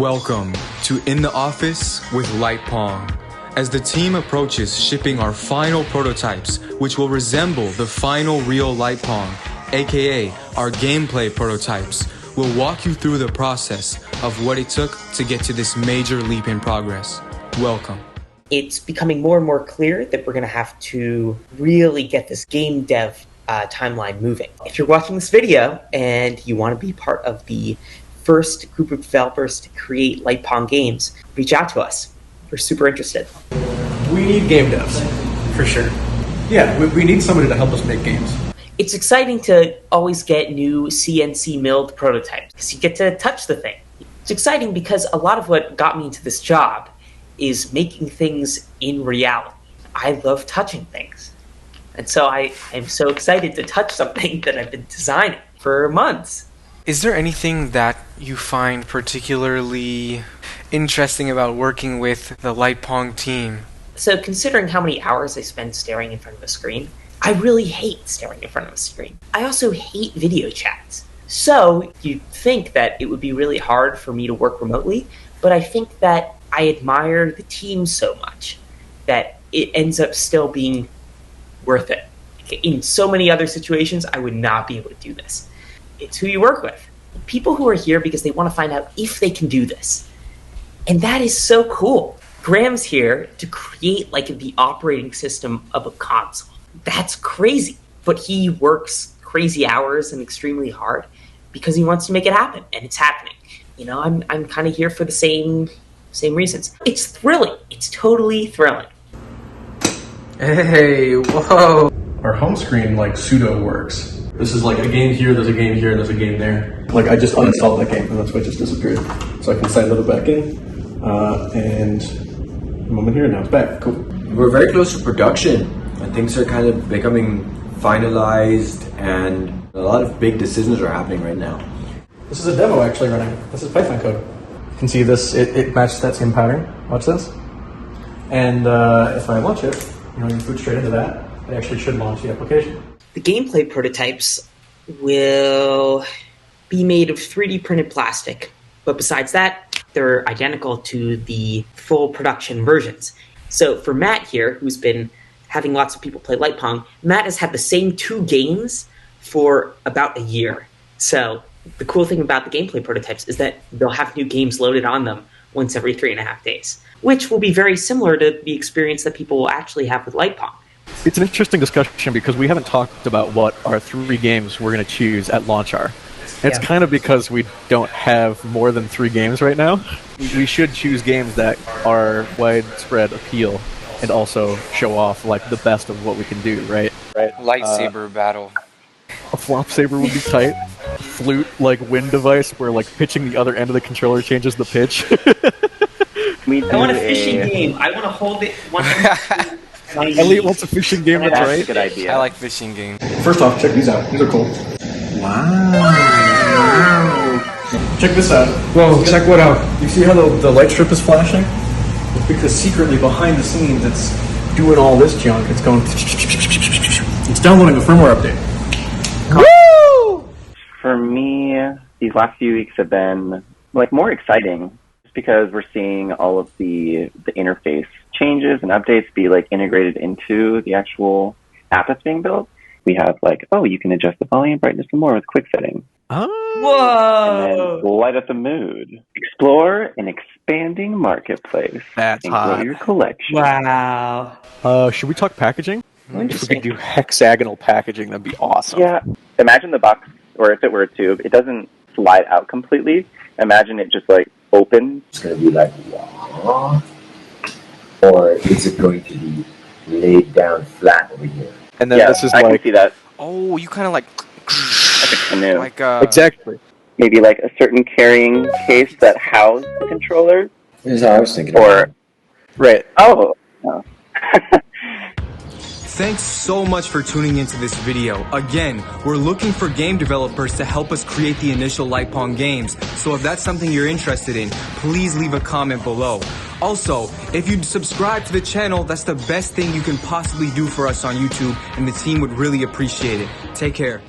Welcome to In the Office with Light Pong. As the team approaches shipping our final prototypes, which will resemble the final real Light Pong, aka our gameplay prototypes, we'll walk you through the process of what it took to get to this major leap in progress. Welcome. It's becoming more and more clear that we're going to have to really get this game dev timeline moving. If you're watching this video and you want to be part of the first group of developers to create Light Pong games, reach out to us. We're super interested. We need game devs, for sure. Yeah, we need somebody to help us make games. It's exciting to always get new CNC milled prototypes because you get to touch the thing. It's exciting because a lot of what got me into this job is making things in reality. I love touching things. And so I am so excited to touch something that I've been designing for months. Is there anything that you find particularly interesting about working with the Light Pong team? So considering how many hours I spend staring in front of a screen, I really hate staring in front of a screen. I also hate video chats. So you'd think that it would be really hard for me to work remotely, but I think that I admire the team so much that it ends up still being worth it. In so many other situations, I would not be able to do this. It's who you work with. People who are here because they want to find out if they can do this. And that is so cool. Graham's here to create like the operating system of a console. That's crazy. But he works crazy hours and extremely hard because he wants to make it happen, and it's happening. You know, I'm kind of here for the same reasons. It's thrilling. It's totally thrilling. Hey, whoa. Our home screen like pseudo works. This is like a game here, there's a game here, and there's a game there. Like I just uninstalled that game and that's why it just disappeared. So I can sign it back in, and a moment here, now it's back. Cool. We're very close to production, and things are kind of becoming finalized, and a lot of big decisions are happening right now. This is a demo actually running. This is Python code. You can see this, it matches that same pattern. Watch this. And if I launch it, you boot straight into that, it actually should launch the application. The gameplay prototypes will be made of 3D printed plastic, but besides that, they're identical to the full production versions. So for Matt here, who's been having lots of people play Light Pong, Matt has had the same 2 games for about a year. So the cool thing about the gameplay prototypes is that they'll have new games loaded on them once every 3.5 days, which will be very similar to the experience that people will actually have with Light Pong. It's an interesting discussion because we haven't talked about what our 3 games we're going to choose at launch are. It's kind of because we don't have more than 3 games right now. We should choose games that are widespread appeal and also show off like the best of what we can do, right? Lightsaber battle. A flop saber would be tight. Flute, like wind device where like pitching the other end of the controller changes the pitch. I want a fishing game. I want to hold it. Elliot wants a fishing game, that's right. That's a good idea. I like fishing games. First off, check these out. These are cool. Wow. Check this out. Whoa, check what out? You see how the light strip is flashing? It's because secretly behind the scenes it's doing all this junk. It's going... It's downloading a firmware update. Woo! For me, these last few weeks have been like more exciting just because we're seeing all of the interface changes and updates be like integrated into the actual app that's being built. We have like, you can adjust the volume, brightness, and more with quick setting. Whoa! And then light up the mood. Explore an expanding marketplace. That's and grow hot. your collection. Wow. Should we talk packaging? If we could do hexagonal packaging, that'd be awesome. Yeah. Imagine the box, or if it were a tube, it doesn't slide out completely. Imagine it just like opens. It's going to be like, wow. Or is it going to be laid down flat over here? And then this is I like... can see that. Oh, you kind of like Like a canoe. like Exactly. Maybe like a certain carrying case that housed the controller. This is how I was thinking. Right. Oh. Thanks so much for tuning into this video. Again, we're looking for game developers to help us create the initial Light Pong games. So if that's something you're interested in, please leave a comment below. Also, if you'd subscribe to the channel, that's the best thing you can possibly do for us on YouTube, and the team would really appreciate it. Take care.